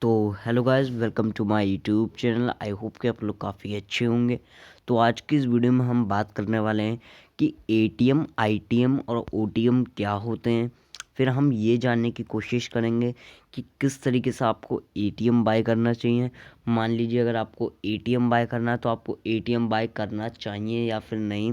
तो hello guys, welcome to my YouTube channel. I hope कि आप लोग काफ़ी अच्छे होंगे। तो आज की इस वीडियो में हम बात करने वाले हैं कि एटीएम, आईटीएम और ओटीएम क्या होते हैं। फिर हम ये जानने की कोशिश करेंगे कि किस तरीके से आपको एटीएम बाय करना चाहिए। मान लीजिए अगर आपको एटीएम बाय करना है तो आपको एटीएम बाय करना चाहिए या फिर नहीं,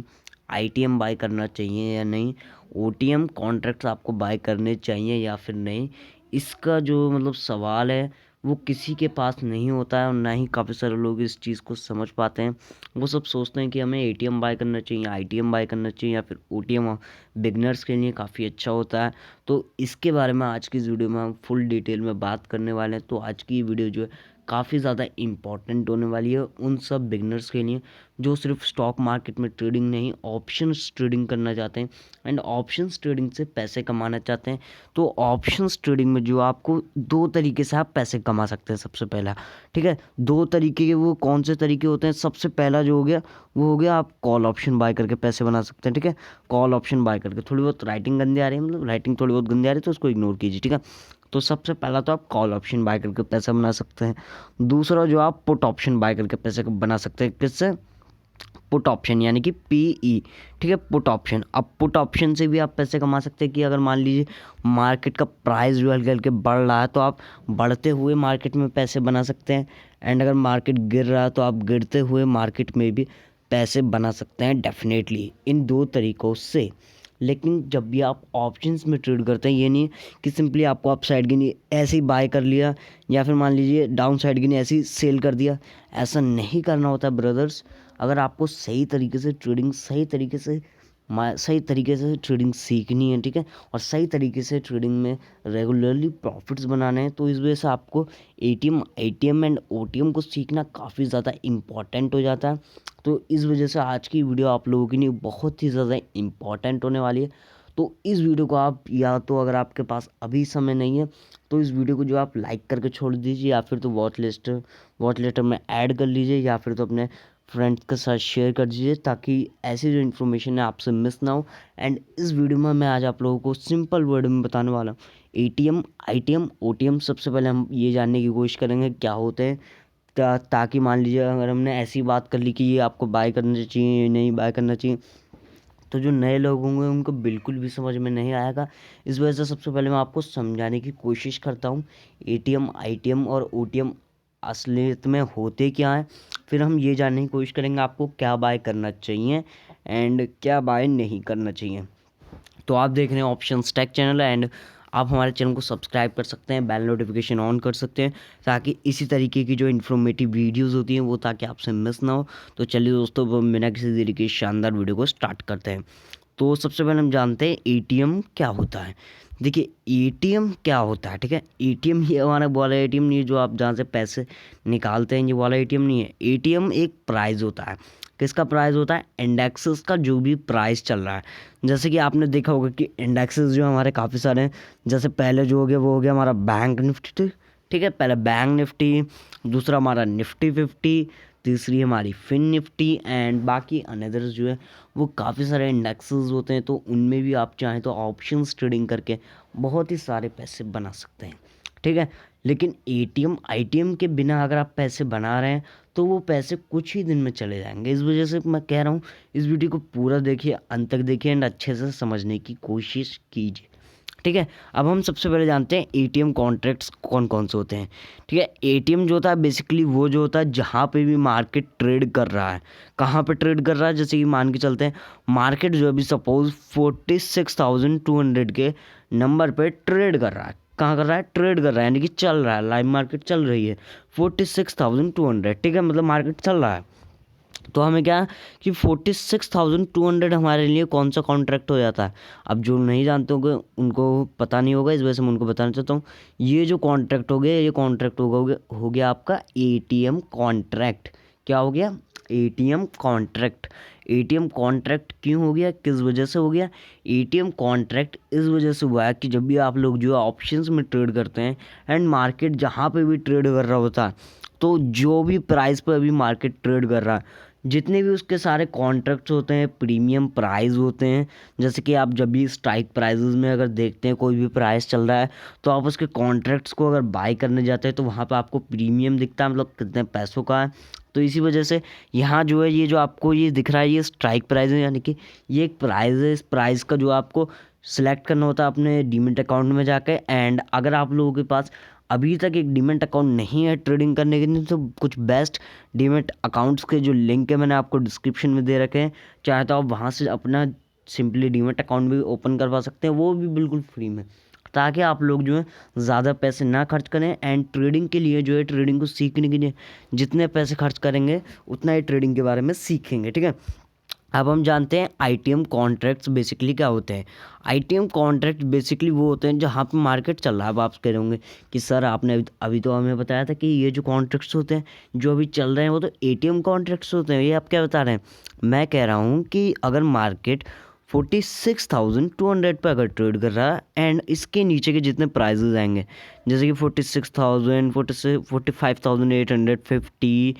आईटीएम बाय करना चाहिए या नहीं, ओटीएम कॉन्ट्रैक्ट्स आपको बाय करने चाहिए या फिर नहीं। इसका जो सवाल है वो किसी के पास नहीं होता है और ना ही काफ़ी सारे लोग इस चीज़ को समझ पाते हैं। वो सब सोचते हैं कि हमें एटीएम बाय करना चाहिए, आईटीएम बाय करना चाहिए या फिर ओटीएम बिगनर्स के लिए काफ़ी अच्छा होता है। तो इसके बारे में आज की इस वीडियो में हम फुल डिटेल में बात करने वाले हैं। तो आज की ये वीडियो जो है काफ़ी ज़्यादा इम्पॉर्टेंट होने वाली है उन सब बिगनर्स के लिए जो सिर्फ स्टॉक मार्केट में ट्रेडिंग नहीं, ऑप्शंस ट्रेडिंग करना चाहते हैं एंड ऑप्शंस ट्रेडिंग से पैसे कमाना चाहते हैं। तो ऑप्शंस ट्रेडिंग में जो आपको दो तरीके से आप पैसे कमा सकते हैं। सबसे पहला, ठीक है, दो तरीके के वो कौन से तरीके होते हैं। सबसे पहला जो हो गया वो हो गया आप कॉल ऑप्शन बाय करके पैसे बना सकते हैं। ठीक है, कॉल ऑप्शन बाय करके। थोड़ी बहुत राइटिंग गंदी आ रही है, राइटिंग थोड़ी बहुत गंदी आ रही है तो उसको इग्नोर कीजिए। ठीक है, तो सबसे पहला तो आप कॉल ऑप्शन बाय करके पैसा बना सकते हैं। दूसरा जो आप पुट ऑप्शन बाय करके पैसे बना सकते हैं। किससे? पुट ऑप्शन, यानी कि पीई। ठीक है, पुट ऑप्शन। अब पुट ऑप्शन से भी आप पैसे कमा सकते हैं कि अगर मान लीजिए मार्केट का प्राइस जो हल्के हल्के बढ़ रहा है तो आप बढ़ते हुए मार्केट में पैसे बना सकते हैं, एंड अगर मार्केट गिर रहा है तो आप गिरते हुए मार्केट में भी पैसे बना सकते हैं डेफिनेटली, इन दो तरीक़ों से। लेकिन जब भी आप ऑप्शंस में ट्रेड करते हैं, ये नहीं कि सिंपली आपको अप साइड गिनी ऐसे ही बाय कर लिया या फिर मान लीजिए डाउन साइड गिनी ऐसे ही सेल कर दिया। ऐसा नहीं करना होता है ब्रदर्स। अगर आपको सही तरीके से ट्रेडिंग, सही तरीके से ट्रेडिंग सीखनी है, ठीक है, और सही तरीके से ट्रेडिंग में रेगुलरली प्रॉफिट्स बनाने हैं, तो इस वजह से आपको एटीएम, आईटीएम एंड ओटीएम को सीखना काफ़ी ज़्यादा इम्पॉर्टेंट हो जाता है। तो इस वजह से आज की वीडियो आप लोगों के लिए बहुत ही ज़्यादा इम्पॉर्टेंट होने वाली है। तो इस वीडियो को आप, या तो अगर आपके पास अभी समय नहीं है तो इस वीडियो को जो आप लाइक करके छोड़ दीजिए, या फिर तो वॉच लिस्ट में ऐड कर लीजिए, या फिर तो अपने फ्रेंड्स के साथ शेयर कर दीजिए ताकि ऐसी जो इन्फॉर्मेशन है आपसे मिस ना हो। एंड इस वीडियो में मैं आज आप लोगों को सिंपल वर्ड में बताने वाला हूँ एटीएम, आईटीएम, ओटीएम। सबसे पहले हम ये जानने की कोशिश करेंगे क्या होते हैं, ताकि मान लीजिए अगर हमने ऐसी बात कर ली कि ये आपको बाय करना चाहिए, ये नहीं बाय करना चाहिए, तो जो नए लोग होंगे उनको बिल्कुल भी समझ में नहीं आएगा। इस वजह से सबसे पहले मैं आपको समझाने की कोशिश करता हूँ एटीएम, आईटीएम और ओटीएम असलियत में होते क्या हैं। फिर हम ये जानने की कोशिश करेंगे आपको क्या बाय करना चाहिए एंड क्या बाय नहीं करना चाहिए। तो आप देख रहे हैं ऑप्शन स्टैक चैनल, एंड आप हमारे चैनल को सब्सक्राइब कर सकते हैं, बेल नोटिफिकेशन ऑन कर सकते हैं ताकि इसी तरीके की जो इन्फॉर्मेटिव वीडियोस होती हैं वो ताकि आपसे मिस ना हो। तो चलिए दोस्तों, बिना किसी देरी के शानदार वीडियो को स्टार्ट करते हैं। तो सबसे पहले हम जानते हैं एटीएम क्या होता है। देखिए, एटीएम क्या होता है, ठीक है। एटीएम ये हमारा वाला एटीएम नहीं है जो आप जहाँ से पैसे निकालते हैं, ये वाला एटीएम नहीं है। एटीएम एक प्राइस होता है। किसका प्राइस होता है? इंडेक्सेस का जो भी प्राइस चल रहा है। जैसे कि आपने देखा होगा कि इंडेक्सेस जो हमारे काफ़ी सारे हैं। जैसे पहले जो हो गया वो हो गया हमारा बैंक निफ्टी, ठीक है, पहले बैंक निफ्टी, दूसरा हमारा निफ्टी 50, तीसरी हमारी फिन निफ्टी, एंड बाकी अनदर्स जो है वो काफ़ी सारे इंडेक्सेस होते हैं। तो उनमें भी आप चाहें तो ऑप्शंस ट्रेडिंग करके बहुत ही सारे पैसे बना सकते हैं, ठीक है। लेकिन एटीएम, आईटीएम के बिना अगर आप पैसे बना रहे हैं तो वो पैसे कुछ ही दिन में चले जाएंगे। इस वजह से मैं कह रहा हूँ इस वीडियो को पूरा देखिए, अंत तक देखिए एंड अच्छे से समझने की कोशिश कीजिए, ठीक है। अब हम सबसे पहले जानते हैं एटीएम कॉन्ट्रैक्ट्स कौन कौन से होते हैं, ठीक है। एटीएम जो होता है बेसिकली वो जो होता है जहाँ पे भी मार्केट ट्रेड कर रहा है। कहाँ पे ट्रेड कर रहा है? जैसे कि मान के चलते हैं मार्केट जो अभी सपोज 46,200 के नंबर पे ट्रेड कर रहा है। कहाँ कर रहा है? ट्रेड कर रहा है, यानी कि चल रहा है, लाइव मार्केट चल रही है 46,200, ठीक है, मतलब मार्केट चल रहा है। तो हमें क्या कि 46,200 हमारे लिए कौन सा कॉन्ट्रैक्ट हो जाता है। अब जो नहीं जानते होंगे उनको पता नहीं होगा, इस वजह से मैं उनको बताना चाहता हूँ। ये जो कॉन्ट्रैक्ट हो गया, ये कॉन्ट्रैक्ट हो गया आपका एटीएम कॉन्ट्रैक्ट। क्या हो गया? ATM contract. एटीएम कॉन्ट्रैक्ट क्यों हो गया, किस वजह से हो गया? एटीएम कॉन्ट्रैक्ट इस वजह से हुआ है कि जब भी आप लोग जो है ऑप्शंस में ट्रेड करते हैं एंड मार्केट जहाँ पे भी ट्रेड कर रहा होता है, तो जो भी प्राइस पर अभी मार्केट ट्रेड कर रहा है, जितने भी उसके सारे कॉन्ट्रैक्ट्स होते हैं, प्रीमियम प्राइस होते हैं, जैसे कि आप जब भी स्ट्राइक प्राइजेस में अगर देखते हैं कोई भी प्राइस चल रहा है तो आप उसके कॉन्ट्रैक्ट्स को अगर बाय करने जाते हैं तो वहाँ पे आपको प्रीमियम दिखता है, मतलब कितने पैसों का है। तो इसी वजह से यहाँ जो है ये जो आपको ये दिख रहा है ये स्ट्राइक प्राइस है, यानी कि ये एक प्राइस है। इस प्राइस का जो आपको सिलेक्ट करना होता है अपने डीमेट अकाउंट में जाके। एंड अगर आप लोगों के पास अभी तक एक डीमेट अकाउंट नहीं है ट्रेडिंग करने के लिए, तो कुछ बेस्ट डीमेट अकाउंट्स के जो लिंक है मैंने आपको डिस्क्रिप्शन में दे रखे हैं, चाहे तो आप वहाँ से अपना सिंपली डीमेट अकाउंट भी ओपन करवा सकते हैं, वो भी बिल्कुल फ्री में, ताकि आप लोग जो है ज़्यादा पैसे ना खर्च करें। एंड ट्रेडिंग के लिए जो है, ट्रेडिंग को सीखने के लिए जितने पैसे खर्च करेंगे उतना ही ट्रेडिंग के बारे में सीखेंगे, ठीक है। अब हम जानते हैं आईटीएम कॉन्ट्रैक्ट्स बेसिकली क्या होते हैं। आईटीएम कॉन्ट्रैक्ट बेसिकली वो होते हैं जहाँ पे मार्केट चल रहा है। अब आप कह रहे होंगे कि सर आपने अभी तो हमें बताया था कि ये जो कॉन्ट्रैक्ट्स होते हैं जो अभी चल रहे हैं वो तो एटीएम कॉन्ट्रैक्ट्स होते हैं, ये आप क्या बता रहे हैं। मैं कह रहा हूँ कि अगर मार्केट 46,200 पे अगर ट्रेड कर रहा है एंड इसके नीचे के जितने प्राइजेज आएंगे, जैसे कि 46,000, 45,850,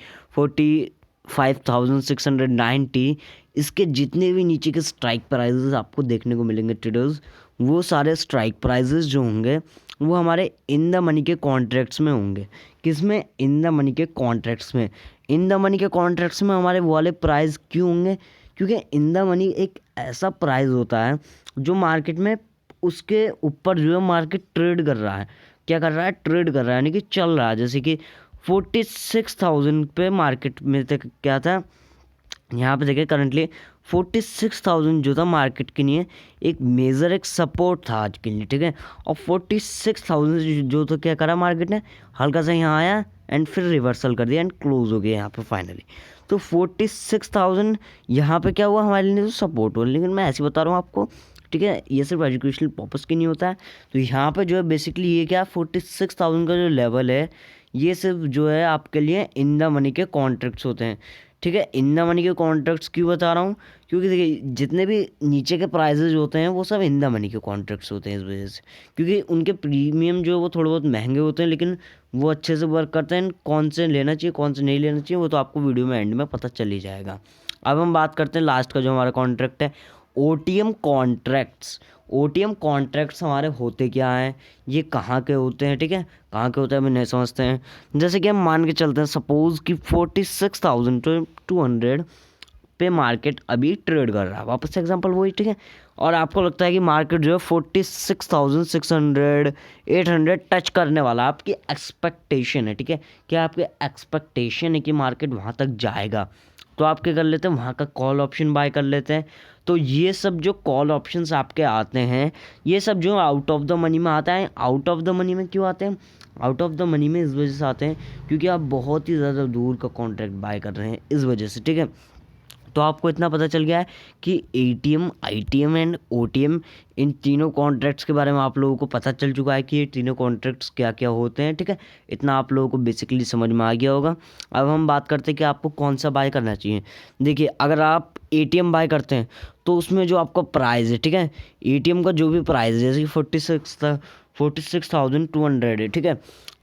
45,690, इसके जितने भी नीचे के स्ट्राइक प्राइजेस आपको देखने को मिलेंगे ट्रेडर्स, वो सारे स्ट्राइक प्राइजेस जो होंगे वो हमारे इन द मनी के कॉन्ट्रैक्ट्स में होंगे। किस में? इन द मनी के कॉन्ट्रैक्ट्स में। इन द मनी के कॉन्ट्रैक्ट्स में हमारे वो वाले प्राइस क्यों होंगे? क्योंकि इन द मनी एक ऐसा प्राइस होता है जो मार्केट में उसके ऊपर जो है मार्केट ट्रेड कर रहा है। क्या कर रहा है? ट्रेड कर रहा है, यानी कि चल रहा है। जैसे कि 46,000 पे मार्केट में तक क्या था, यहाँ पे देखिए करंटली 46,000 जो था मार्केट के लिए एक मेजर एक सपोर्ट था आज के लिए, ठीक है। और 46,000 जो तो क्या करा मार्केट ने, हल्का सा यहाँ आया एंड फिर रिवर्सल कर दिया एंड क्लोज हो गया यहाँ पे फाइनली। तो 46,000 यहाँ पे क्या हुआ हमारे लिए, तो सपोर्ट हुआ। लेकिन मैं ऐसे बता रहा हूँ आपको, ठीक है, ये सिर्फ एजुकेशनल पर्पज़ के नहीं होता है। तो यहाँ पे जो है बेसिकली ये क्या 46,000 का जो लेवल है ये सिर्फ जो है आपके लिए इन द मनी के कॉन्ट्रैक्ट्स होते हैं, ठीक है। इन द मनी के कॉन्ट्रैक्ट्स क्यों बता रहा हूँ? क्योंकि देखिए जितने भी नीचे के प्राइजेज होते हैं वो सब इन द मनी के कॉन्ट्रैक्ट्स होते हैं, इस वजह से क्योंकि उनके प्रीमियम जो है वो थोड़े बहुत महंगे होते हैं, लेकिन वो अच्छे से वर्क करते हैं। कौन से लेना चाहिए कौन से नहीं लेना चाहिए वो तो आपको वीडियो में एंड में पता चल ही जाएगा। अब हम बात करते हैं लास्ट का जो हमारा कॉन्ट्रैक्ट है, ओटीएम कॉन्ट्रैक्ट्स। ओटीएम कॉन्ट्रैक्ट्स हमारे होते क्या हैं, ये कहाँ के होते हैं, ठीक है, कहाँ के होते हैं हमें नहीं समझते हैं। जैसे कि हम मान के चलते हैं सपोज़ कि 46,200 पे मार्केट अभी ट्रेड कर रहा है, वापस से एग्जांपल वही, ठीक है। और आपको लगता है कि मार्केट जो है 46,600 800 टच करने वाला, आपकी एक्सपेक्टेशन है, ठीक है, क्या आपकी एक्सपेक्टेशन है कि मार्केट वहाँ तक जाएगा, तो आप क्या कर लेते हैं, वहाँ का कॉल ऑप्शन बाय कर लेते हैं। तो ये सब जो कॉल ऑप्शंस आपके आते हैं ये सब जो आउट ऑफ द मनी में आता है। आउट ऑफ द मनी में क्यों आते हैं? आउट ऑफ द मनी में इस वजह से आते हैं क्योंकि आप बहुत ही ज़्यादा दूर का कॉन्ट्रैक्ट बाय कर रहे हैं, इस वजह से, ठीक है। तो आपको इतना पता चल गया है कि एटीएम, आईटीएम एंड ओटीएम, इन तीनों कॉन्ट्रैक्ट्स के बारे में आप लोगों को पता चल चुका है कि ये तीनों कॉन्ट्रैक्ट्स क्या क्या होते हैं, ठीक है। इतना आप लोगों को बेसिकली समझ में आ गया होगा। अब हम बात करते हैं कि आपको कौन सा बाय करना चाहिए। देखिए अगर आप एटीएम बाय करते हैं तो उसमें जो आपका प्राइस है, ठीक है, एटीएम का जो भी प्राइस है जैसे कि 46,200 है, ठीक है,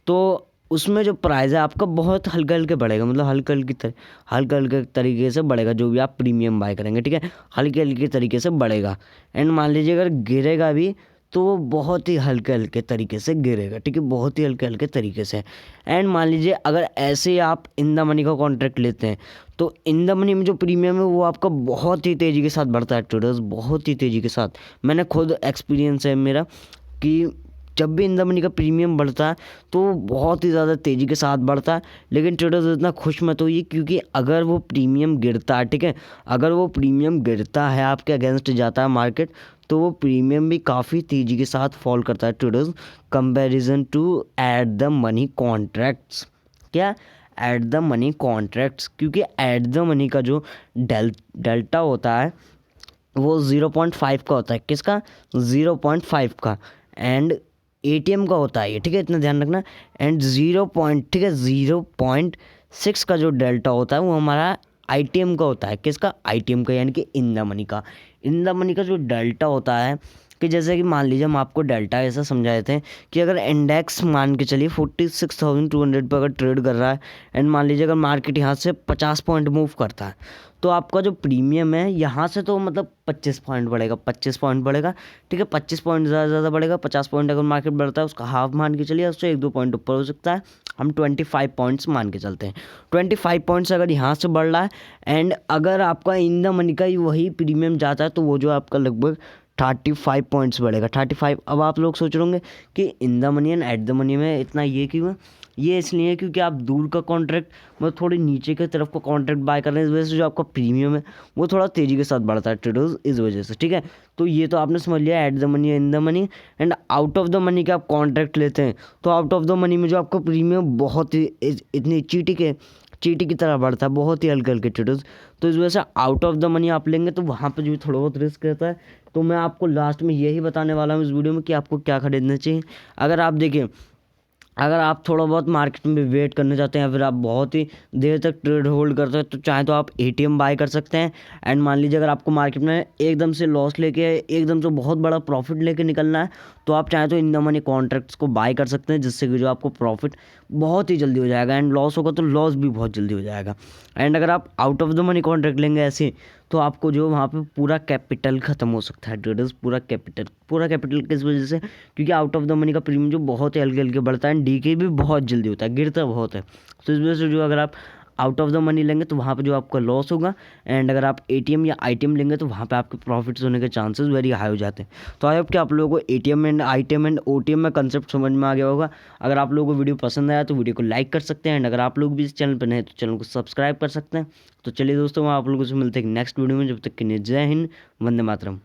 तो उसमें जो प्राइस है आपका बहुत हल्के हल्के बढ़ेगा, मतलब हल्के हल्के तरीके से बढ़ेगा जो भी आप प्रीमियम बाय करेंगे, ठीक है, हल्के हल्के तरीके से बढ़ेगा। एंड मान लीजिए अगर गिरेगा भी तो वो बहुत ही हल्के हल्के तरीके से गिरेगा, ठीक है, बहुत ही हल्के हल्के तरीके से। एंड मान लीजिए अगर ऐसे ही आप इन द मनी का कॉन्ट्रैक्ट लेते हैं तो इन द मनी में जो प्रीमियम है वो आपका बहुत ही तेज़ी के साथ बढ़ता है ट्रेडर्स, बहुत ही तेज़ी के साथ। मैंने खुद एक्सपीरियंस है मेरा कि जब भी इन द मनी का प्रीमियम बढ़ता है तो बहुत ही ज़्यादा तेज़ी के साथ बढ़ता है। लेकिन ट्रेडर्स इतना खुश मत होइए क्योंकि अगर वो प्रीमियम गिरता है, ठीक है, अगर वो प्रीमियम गिरता है आपके अगेंस्ट जाता है मार्केट, तो वो प्रीमियम भी काफ़ी तेज़ी के साथ फॉल करता है traders, comparison to at the money contracts. क्या? एट द मनी कॉन्ट्रैक्ट्स, क्योंकि एट द मनी का जो डेल्टा होता है वो 0.5 का होता है। किसका? 0.5 का। एंड एटीएम का होता है ये, ठीक है, इतना ध्यान रखना। एंड 0.6 का जो डेल्टा होता है वो हमारा आईटीएम का होता है। किसका? आईटीएम का, यानी कि इन द मनी का। इन द मनी का जो डेल्टा होता है कि जैसे कि मान लीजिए हम आपको डेल्टा ऐसा समझाए थे कि अगर इंडेक्स मान के चलिए 46,200 पर अगर ट्रेड कर रहा है एंड मान लीजिए अगर मार्केट यहाँ से 50 पॉइंट मूव करता है तो आपका जो प्रीमियम है यहाँ से तो मतलब 25 पॉइंट बढ़ेगा, 25 पॉइंट बढ़ेगा, ठीक है। 25 पॉइंट ज़्यादा बढ़ेगा, 50 पॉइंट अगर मार्केट बढ़ता है उसका हाफ मान के चलिए, उससे 1-2 पॉइंट ऊपर हो सकता है। हम 25 पॉइंट्स मान के चलते हैं। 25 पॉइंट्स अगर यहाँ से बढ़ रहा है एंड अगर आपका इन द मनी का ही वही प्रीमियम जाता है तो वो जो आपका लगभग 35 पॉइंट्स बढ़ेगा। 35। अब आप लोग सोच रहे होंगे कि in the money and eight the money में इतना ये क्यों है? ये इसलिए है क्योंकि आप दूर का कॉन्ट्रैक्ट मतलब थोड़ी नीचे की तरफ का कॉन्ट्रैक्ट बाय कर रहे हैं, इस वजह से जो आपका प्रीमियम है वो थोड़ा तेज़ी के साथ बढ़ता है ट्रेडर्स, इस वजह से, ठीक है। तो ये तो आपने समझ लिया eight the money, in the money and out of the money का आप कॉन्ट्रैक्ट लेते हैं तो आउट ऑफ द मनी में जो आपका प्रीमियम बहुत ही इतनी चीटी की तरह बढ़ता है, बहुत ही हल्के हल्के ट्रेडर्स। तो इस वजह से आउट ऑफ द मनी आप लेंगे तो वहाँ पे जो थोड़ा बहुत रिस्क रहता है। तो मैं आपको लास्ट में यही बताने वाला हूँ इस वीडियो में कि आपको क्या खरीदना चाहिए। अगर आप देखिए, अगर आप थोड़ा बहुत मार्केट में वेट करना चाहते हैं या फिर आप बहुत ही देर तक ट्रेड होल्ड करते हैं तो चाहे तो आप एटीएम बाय कर सकते हैं। एंड मान लीजिए अगर आपको मार्केट में एकदम से लॉस लेके एकदम से बहुत बड़ा प्रॉफिट लेके निकलना है तो आप चाहे तो इन द मनी कॉन्ट्रैक्ट्स को बाय कर सकते हैं, जिससे कि जो आपको प्रॉफिट बहुत ही जल्दी हो जाएगा एंड लॉस होगा तो लॉस भी बहुत जल्दी हो जाएगा। एंड अगर आप out of the money contract लेंगे ऐसे तो आपको जो वहाँ पे पूरा कैपिटल ख़त्म हो सकता है ट्रेडर्स, पूरा कैपिटल किस वजह से? क्योंकि आउट ऑफ द मनी का प्रीमियम जो बहुत ही हल्के हल्के बढ़ता है, डीके भी बहुत जल्दी होता है, गिरता बहुत है। तो इस वजह से जो अगर आप आउट ऑफ द मनी लेंगे तो वहाँ पे जो आपका लॉस होगा एंड अगर आप एटीएम या आईटीएम लेंगे तो वहाँ पे आपके प्रॉफिट्स होने के चांसेस वेरी हाई हो जाते हैं। तो आई होप कि आप लोगों को ATM and ITM and OTM में कंसेप्ट समझ में आ गया होगा। अगर आप लोगों को वीडियो पसंद आया तो वीडियो को लाइक कर सकते हैं एंड अगर आप लोग भी इस चैनल पर नए तो चैनल को सब्सक्राइब कर सकते हैं। तो चलिए दोस्तों, आप लोगों से मिलते हैं नेक्स्ट वीडियो में। जब तक के लिए जय हिंद, वंदे मातरम।